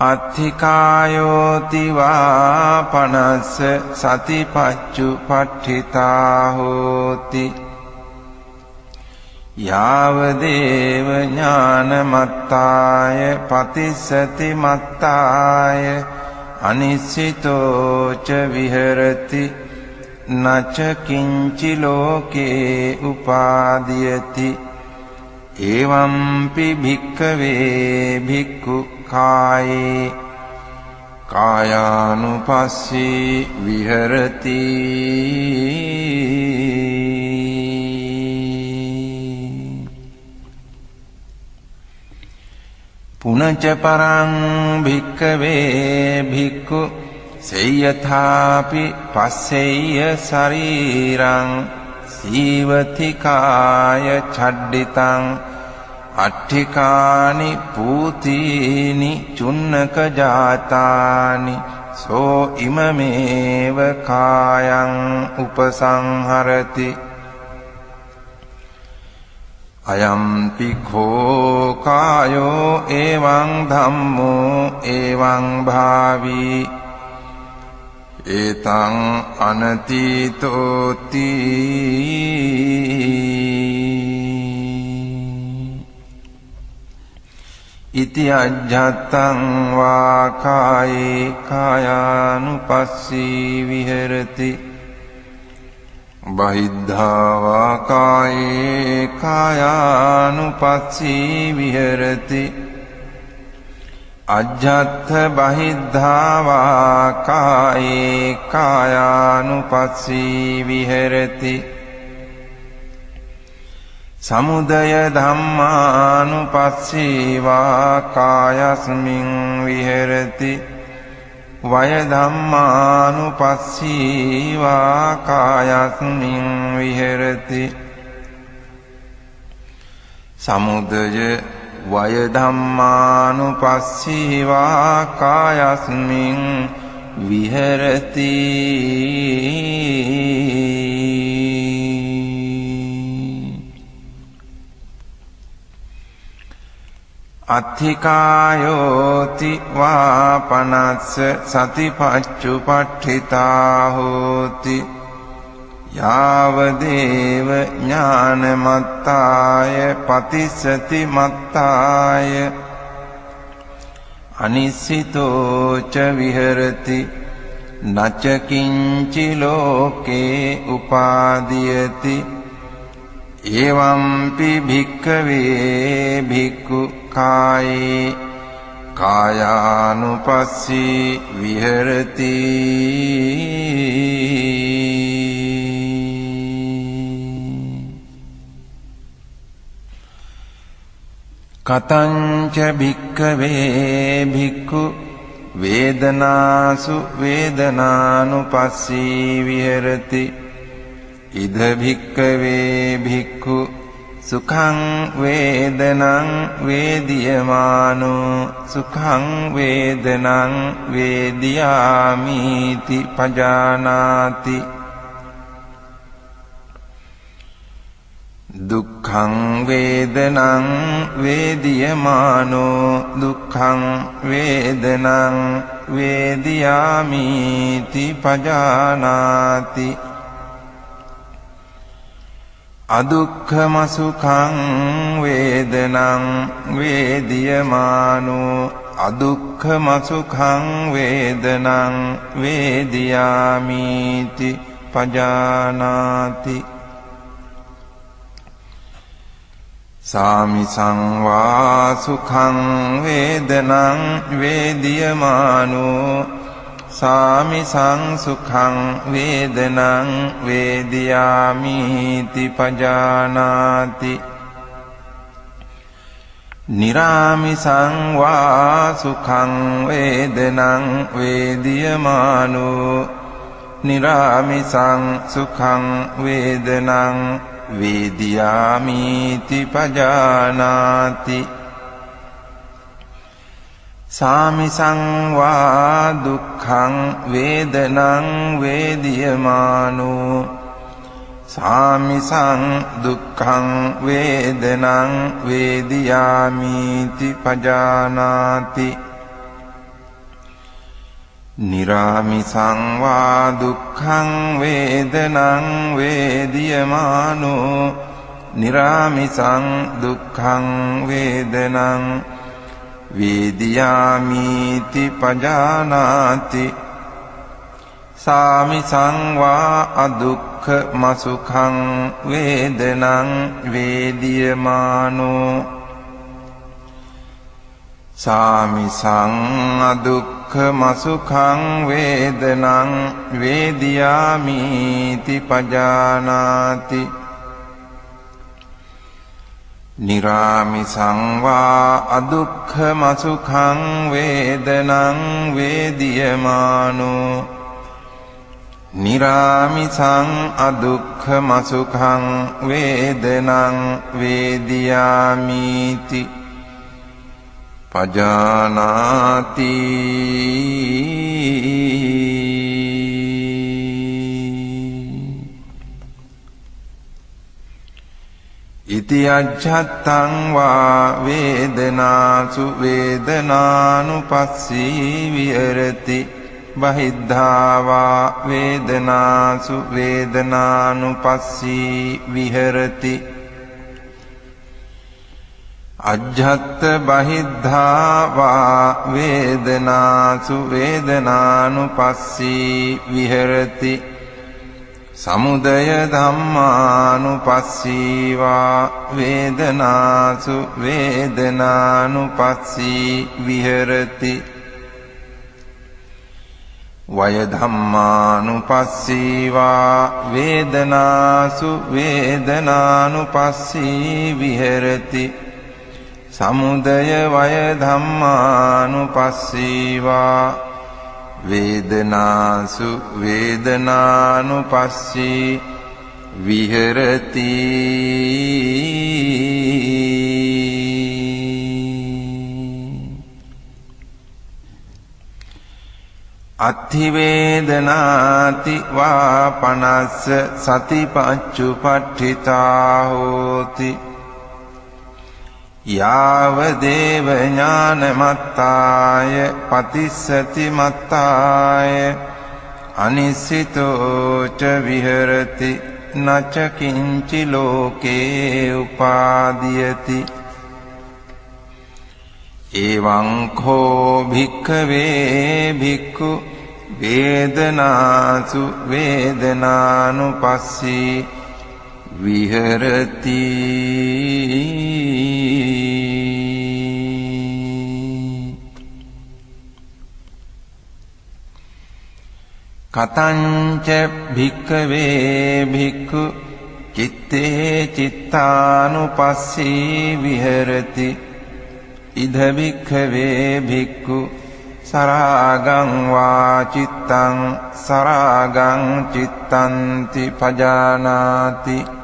[SPEAKER 1] අත්ථිකායෝති වා පනස්ස සතිපච්චුපට්ඨිතා හෝති යාවදේව ඥානමත්තාය පතිස්සති මත්තාය අනිස්සිතෝ ච විහෙරති නච කිංචි ලෝකේ උපාදීයති එවම්පි භික්ඛවේ භික්ඛු කායේ කායානුපස්සී විහෙරති පුනච පරං භික්ඛවේ භික්ඛු සේයථාපි පස්සෙය්‍ය ශරීරං සීවති කාය ඡඩ්ඩිතං අට්ඨිකානි පූතීනි චුන්නක ජාතානි සෝ ඉමමේව කායං උපසංහරති අයම්පි කෝ කායෝ එවං ධම්මෝ එවං භාවී ඒතං අනතීතෝති ඉති අජ්ජත්තං වා කායේ කායානුපස්සී විහෙරති බහිද්ධා වා කායේ කායානුපස්සී විහෙරති අජ්ජත්ථ බහිද්ධා වා කායේ කායානුපස්සී විහෙරති සමුදය ධම්මානුපස්සී වා කායස්මින් විහෙරති වය ධම්මානුපස්සී වා කායස්මින් විහෙරති සමුදය වය ධම්මානුපස්සී වා කායස්මින් විහෙරති අත්ථිකායෝති වා පනස්ස සතිපච්චුපට්ඨිතා හෝති යාවදේව ඥානමත්තාය පතිස්සති මත්තාය අනිස්සිතෝ ච විහෙරති නච කිංචි ලෝකේ උපාදීයති එවම්පි භික්ඛවේ භික්ඛු කායේ කායානුපස්සී විහෙරති කතංච භික්ඛවේ භික්ඛු වේදනාසු වේදනානුපස්සී විහෙරති ඉද භික්ඛවේ භික්ඛු සුඛං වේදනං වේදියමානෝ සුඛං වේදනං වේදියාමිති පජානාති දුක්ඛං වේදනං වේදියමානෝ දුක්ඛං වේදනං වේදියාමිති පජානාති අදුක්ඛම සුඛං වේදනං වේදියමානෝ අදුක්ඛම සුඛං වේදනං වේදියාමිති පජානාති සාමිසං වා සුඛං වේදනං වේදියමානෝ සාමිසං සුඛං වේදනං වේදියාමිති පජානාති නිරාමිසං වා සුඛං වේදනං වේදියමානෝ නිරාමිසං සුඛං වේදනං වේදියාමිති පජානාති සාමිසං වා දුක්ඛං වේදනං වේදියමානෝ සාමිසං දුක්ඛං වේදනං වේදියාමිති පජානාති නිරාමිසං වා දුක්ඛං වේදනං වේදියමානෝ නිරාමිසං දුක්ඛං වේදනං වේදියාමිති පජානාති සාමිසං වා අදුක්ඛම සුඛං වේදනං වේදියමානෝ සාමිසං අදුක්ඛම සුඛං වේදනං වේදියාමිති පජානාති නිරාමිසං වා අදුක්ඛම සුඛං වේදනං වේදියමානෝ නිරාමිසං අදුක්ඛම සුඛං වේදනං වේදියාමිති පජානාති ඉති අජ්ජත්තං වා වේදනාසු වේදනානුපස්සී විහෙරති බහිද්ධා වා වේදනාසු වේදනානුපස්සී විහෙරති අජ්ජත්ත බහිද්ධා වා වේදනාසු වේදනානුපස්සී විහෙරති සමුදය ධම්මානුපස්සී වා වේදනාසු වේදනානුපස්සී විහෙරති වය ධම්මානුපස්සී වා වේදනාසු වේදනානුපස්සී විහෙරති සමුදය වය ධම්මානුපස්සී වා වේදනාසු වේදනානුපස්සී විහෙරති අත්ථි වේදනාති වා පනස්ස සතිපච්චුපට්ඨිතා හෝති යාව දේව ඥානමත්තාය පතිස්සති මත්තාය අනිසිතෝ ච විහෙරති නච කිංචි ලෝකේ උපාදීයති එවං කෝ භික්ඛවේ භික්ඛු වේදනාසු වේදනානුපස්සී විහෙරති කතංච භික්ඛවේ භික්ඛු චිත්තේ චිත්තානුපස්සී විහෙරති ඉද භික්ඛවේ භික්ඛු සරාගං වා චිත්තං සරාගං චිත්තන්ති පජානාති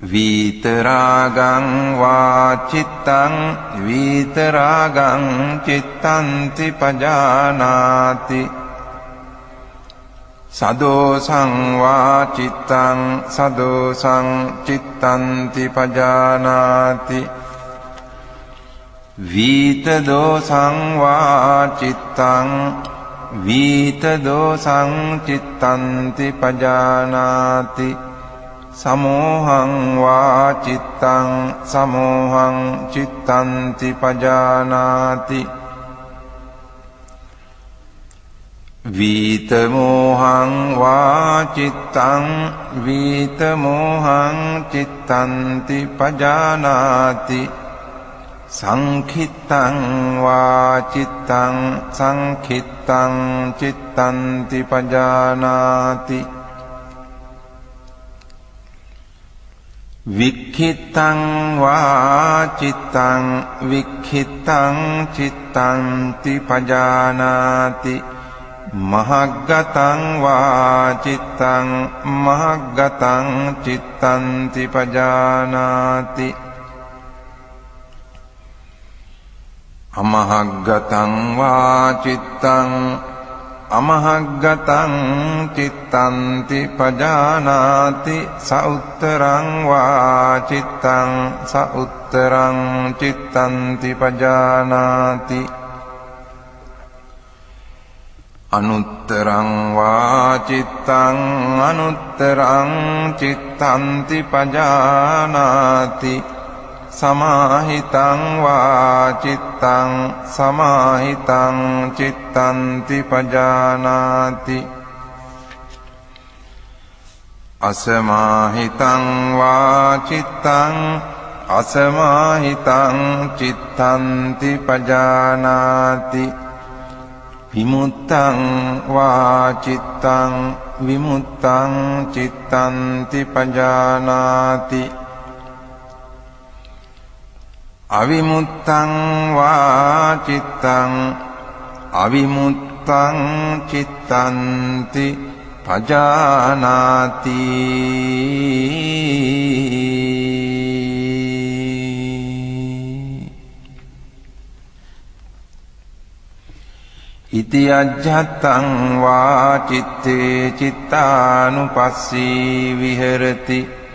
[SPEAKER 1] විතරාගං වා චිත්තං විතරාගං චිත්තන්ති පජානාති සදෝසං වා චිත්තං සදෝසං චිත්තන්ති පජානාති විත දෝසං වා චිත්තං වීත දෝසං චිත්තන්ති පජානාති සමෝහං වා චිත්තං සමෝහං චිත්තන්ති පජානාති වීත මෝහං වා චිත්තං වීත මෝහං චිත්තන්ති පජානාති සංඛිත්තං වා චිත්තං සංඛිත්තං චිත්තන්ති පජානාති වික්ඛිත්තං වා චිත්තං වික්ඛිත්තං චිත්තන්ති පජානාති මහග්ගතං වා චිත්තං මහග්ගතං චිත්තන්ති පජානාති අමහග්ගතං වා චිත්තං අමහග්ගතං චිත්තන්ති පජානාති සඋත්තරං වා චිත්තං සඋත්තරං චිත්තන්ති පජානාති අනුත්තරං වා චිත්තං අනුත්තරං චිත්තන්ති පජානාති සමාහිතං වා චිත්තං සමාහිතං චිත්තන්ති පජානාති අසමාහිතං වා චිත්තං අසමාහිතං චිත්තන්ති පජානාති විමුත්තං වා චිත්තං විමුත්තං චිත්තන්ති පජානාති අවිමුත්තං වා චිත්තං අවිමුත්තං චිත්තන්ති පජානාති ඉති අජ්ජත්තං වා චිත්තේ චිත්තානුපස්සී විහෙරති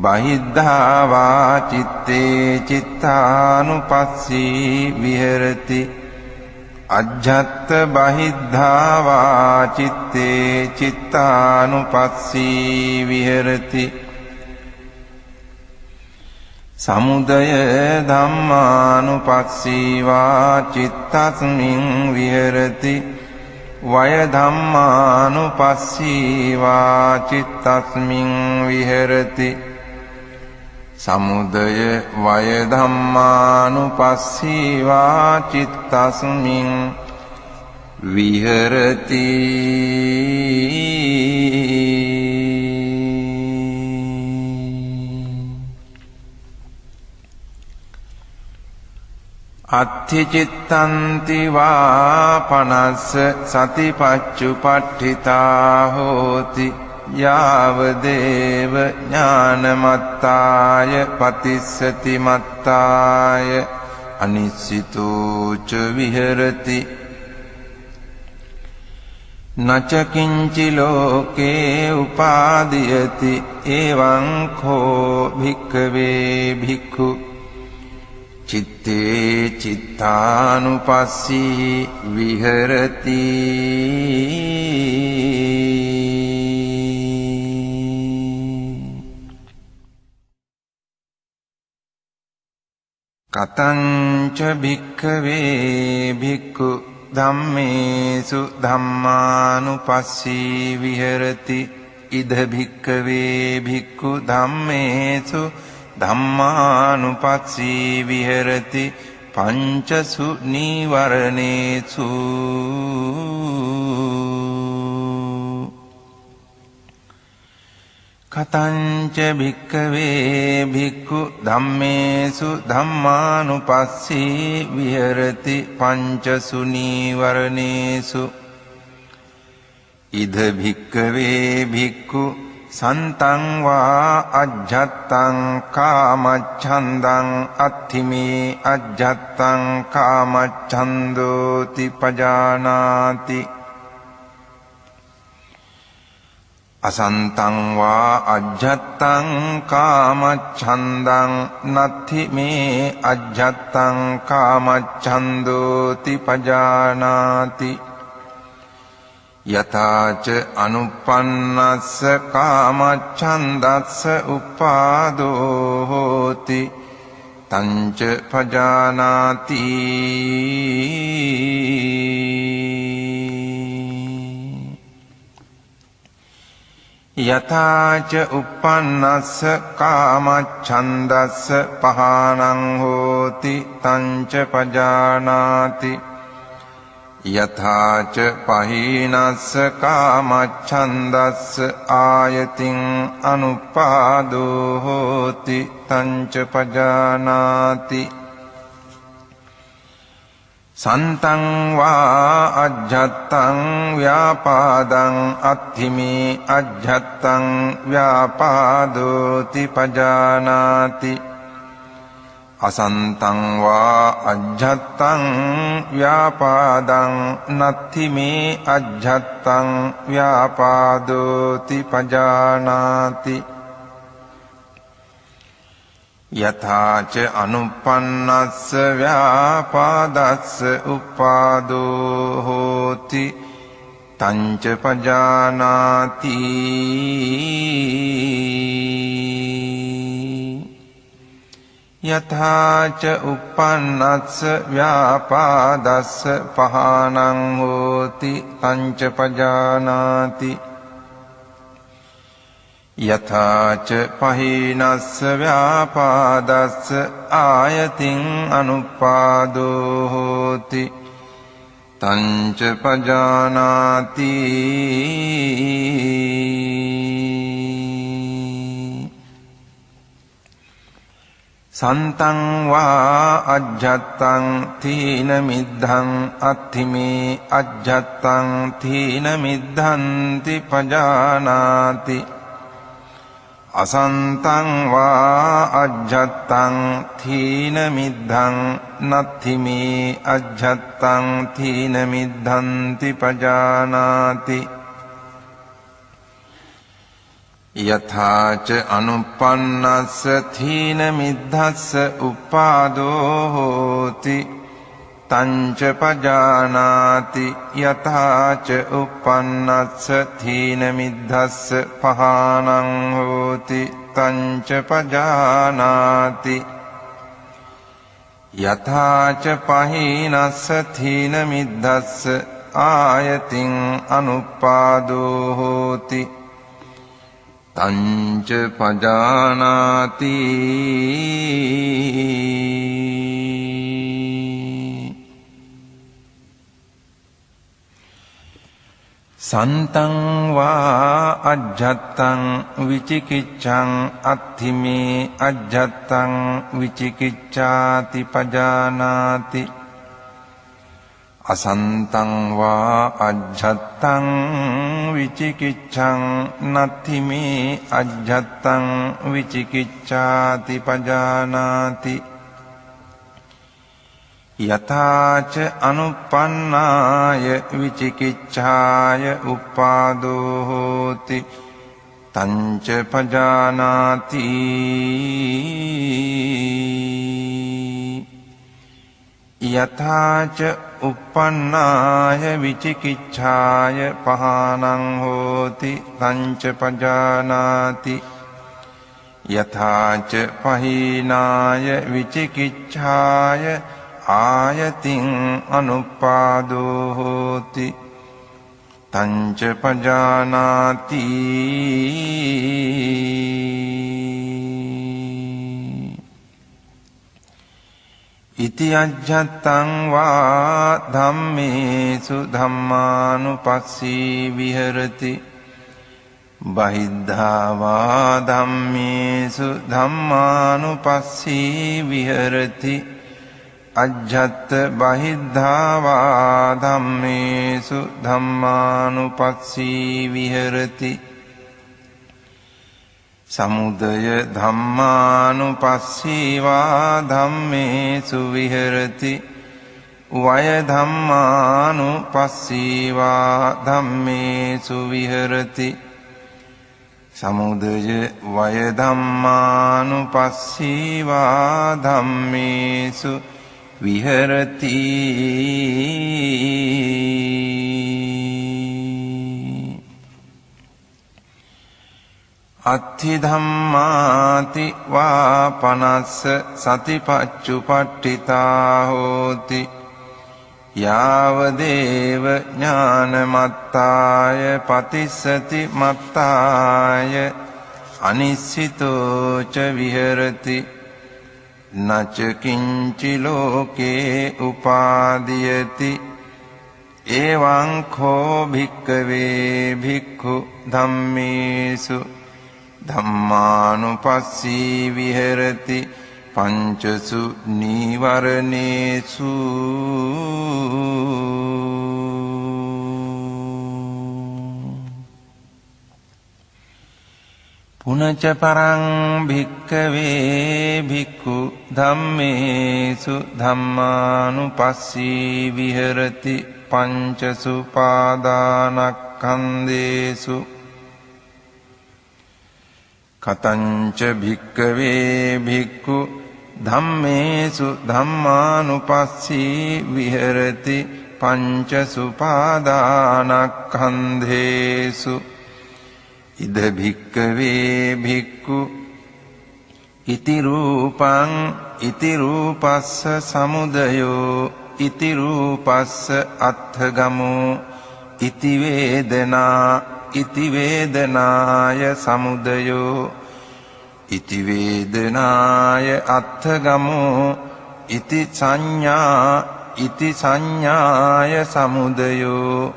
[SPEAKER 1] බහිද්ධා වා චිත්තේ චිත්තානුපස්සී විහෙරති අජ්ජත්ත බහිද්ධා වා චිත්තේ චිත්තානුපස්සී විහෙරති සමුදය ධම්මානුපස්සී වා චිත්තස්මින් විහෙරති වය ධම්මානුපස්සී වා චිත්තස්මින් විහෙරති සමුදය වය ධම්මානුපස්සී වා චිත්තස්මින් විහෙරති අත්ථි චිත්තන්ති වා පනස්ස සතිපච්චුපට්ඨිතා හෝති යාව දේව ඥානමත්තාය පතිස්සති මත්තාය අනිස්සිතෝ ච විහෙරති නච කිංචි ලෝකේ උපාදීයති එවං කෝ භික්ඛවේ භික්ඛු චිත්තේ චිත්තානුපස්සී විහෙරති කතංච භික්ඛවේ භික්ඛු ධම්මේසු ධම්මානුපස්සී විහෙරති ඉද භික්ඛවේ භික්ඛු ධම්මේසු ධම්මානුපස්සී විහෙරති පංචසු නීවරණේසු කතංච භික්ඛවේ භික්ඛු ධම්මේසු ධම්මානුපස්සී විහෙරති පංචසු නීවරණේසු ඉද භික්ඛවේ භික්ඛු සන්තං වා අජ්ජත්තං කාමච්ඡන්දං අත්ථිමේ අජ්ජත්තං කාමච්ඡන්දෝති පජානාති අසන්තං වා අජ්ජත්තං කාමච්ඡන්දං නත්ථිමේ අජ්ජත්තං කාමච්ඡන්දෝති පජානාති යථාච අනුප්පන්නස්ස කාමච්ඡන්දස්ස උපාදෝ හෝති තංච පජානාති යථාච uppannස්ස කාමච්ඡන්දස්ස පහානං හෝති තංච පජානාති යථාච පහීනස්ස කාමච්ඡන්දස්ස ආයතින් අනුපාදෝ හෝති තංච පජානාති සන්තං වා අජ්ජත්තං ව්‍යාපාදං අත්ථිමේ අජ්ජත්තං ව්‍යාපාදෝති පජානාති අසන්තං වා අජ්ජත්තං ව්‍යාපාදං නත්ථිමේ අජ්ජත්තං ව්‍යාපාදෝති පජානාති යථාච අනුප්පන්නස්ස ව්‍යාපාදස්ස උපාදෝ හෝති තංච පජානාති යථාච uppannස්ස ව්‍යාපාදස්ස පහානං හෝති තංච පජානාති යථාච පහීනස්ස ව්‍යාපාදස්ස ආයතින් අනුපාදෝ හෝති තංච පජානාති සන්තං වා අජ්ජත්තං තීන මිද්ධං අත්ථිමේ අජ්ජත්තං තීන මිද්ධන්ති පජානාති අසන්තං වා අජ්ජත්තං තීන මිද්ධං නත්ථිමේ අජ්ජත්තං තීන මිද්ධන්ති පජානාති යථාච අනුප්පන්නස්ස තීන මිද්ධස්ස උපාදෝ හෝති තංච පජානාති යථාච uppannස්ස තීන මිද්ධස්ස පහානං හෝති තංච පජානාති යථාච පහීනස්ස තීන මිද්ධස්ස ආයතින් අනුපාදෝ හෝති තංච පජානාති සන්තං වා අජ්ජත්තං විචිකිච්ඡං අත්ථිමේ අජ්ජත්තං විචිකිච්ඡාති පජානාති අසන්තං වා අජ්ජත්තං විචිකිච්ඡං නත්ථිමේ අජ්ජත්තං විචිකිච්ඡාති පජානාති යථාච අනුප්පන්නාය විචිකිච්ඡාය උපාදෝ හෝති තංච පජානාති යථාච uppannāya vicikicchāya pahānaṁ hoti tañca pajānāti yathāca pahīnāya vicikicchāya āyatiṁ anuppādō hoti tañca pajānāti ඉති අජ්ජත්තං වා ධම්මේසු ධම්මානුපස්සී විහෙරති බහිද්ධා වා ධම්මේසු ධම්මානුපස්සී විහෙරති අජ්ජත් බහිද්ධා වා ධම්මේසු ධම්මානුපස්සී විහෙරති සමුදය ධම්මානුපස්සීවා ධම්මේසු විහෙරති වය ධම්මානුපස්සීවා ධම්මේසු විහෙරති සමුදය වය ධම්මානුපස්සීවා ධම්මේසු විහෙරති අත්ථි ධම්මාති වා පනස්ස සතිපච්චුපට්ඨිතා හෝති යාව දේව ඥානමත්තාය පතිස්සති මත්තාය අනිස්සිතෝ ච විහෙරති නච කිංචි ලෝකේ උපාදීයති එවං කෝ භික්ඛවේ භික්ඛු ධම්මේසු ධම්මානුපස්සී විහෙරති පංචසු නීවරණේසු පුනච පරං භික්ඛවේ භික්ඛු ධම්මේසු ධම්මානුපස්සී විහෙරති පංචසු පාදානක්ඛන්දේසු කතංච භික්ඛවේ භික්ඛු ධම්මේසු ධම්මානුපස්සී විහෙරති පංචසු පාදානක්ඛන්දේසු ඉද භික්ඛවේ භික්ඛු ඉති රූපං ඉති රූපස්ස සමුදයෝ ඉති රූපස්ස අත්ථගමෝ ඉති වේදනා ඉති වේදනාය සමුදයෝ ඉති වේදනාය අත්ථගමෝ ඉති සංඥාය සමුදයෝ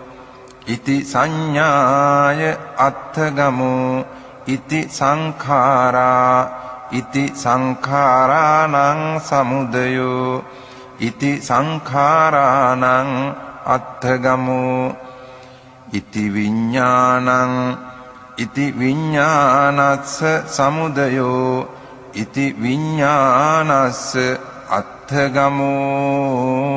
[SPEAKER 1] ඉති සංඥාය අත්ථගමෝ ඉති සංඛාරා ඉති සංඛාරාණං සමුදයෝ ඉති සංඛාරාණං අත්ථගමෝ ඉති විඤ්ඤාණං ඉති විඤ්ඤාණස්ස සමුදයෝ ඉති විඤ්ඤාණස්ස අත්ථගමෝ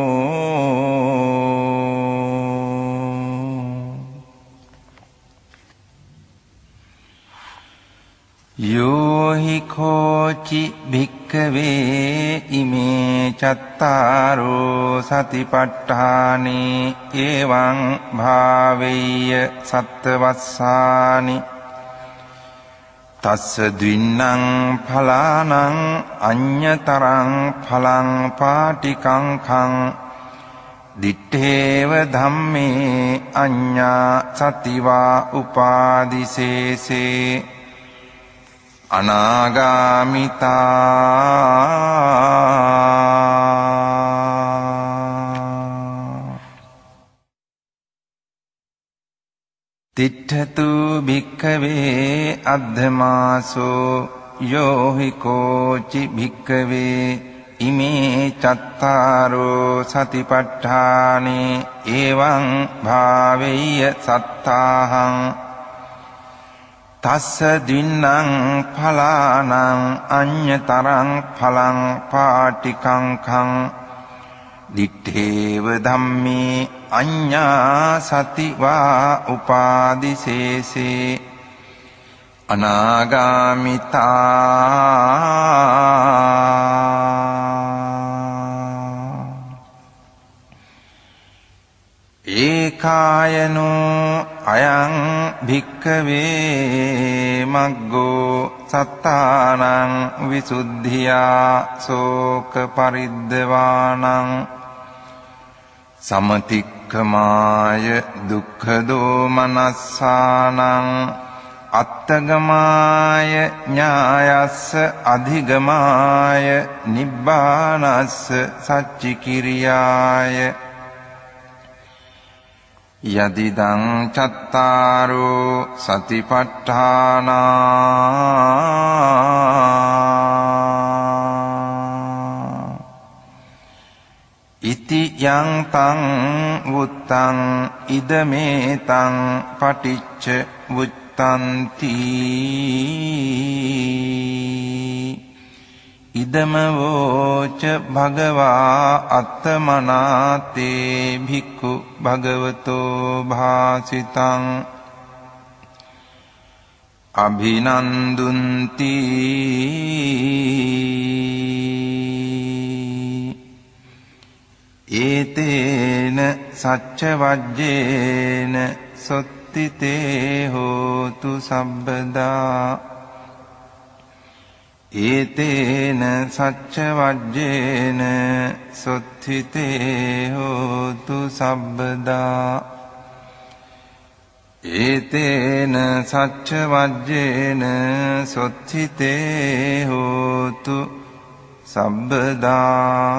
[SPEAKER 1] යෝහි කෝචි භික්ඛවේ ඉමේ චත්තාරෝ සතිපට්ඨානේ එවං භාවෙය්‍ය සත්තවස්සානි තස්ස ද්වින්නං ඵලානං අඤ්ඤතරං ඵලං පාටිකංඛං දිත්තේව ධම්මේ අඤ්ඤා සතිවා උපාදිසේසේ අනාගාමිතා තිට්ඨතු භික්ඛවේ අද්ධමාසෝ යෝහි කෝචි භික්ඛවේ ඉමේ චත්තාරෝ සතිපට්ඨානේ එවං භාවෙය්‍ය සත්තාහං තස්ස දින්නං ඵලානං අඤ්ඤතරං ඵලං පාටිකංඛං දිත්තේව ධම්මේ අඤ්ඤා සතිවා උපාදිසේසේ අනාගාමිතා ඒකායනෝ අයං භික්ඛවේ මග්ගෝ සත්තානං විසුද්ධියා සෝක පරිද්දවානං සමතික්ඛමාය දුක්ඛ දෝමනස්සානං අත්තගමාය ඥායස්ස අධිගමාය නිබ්බානස්ස සච්චිකිරියාය යදිදං චත්තාරෝ සතිපට්ඨානා ඉති යං තං වුත්තං ඉදමේතං පටිච්ච වුත්තන්ති ඉදම වෝච භගවා අත්තමනාතේ භික්ඛු භගවතෝ භාසිතං අභිනන්දුන්ති ඒතේන සච්ච වජ්ජේන සොත්තිතේ හෝතු සබ්බදා ඒතේන සච්ච වජ්ජේන සොත්ථිතේ හෝතු සබ්බදා ඒතේන සච්ච වජ්ජේන සොත්ථිතේ හෝතු සබ්බදා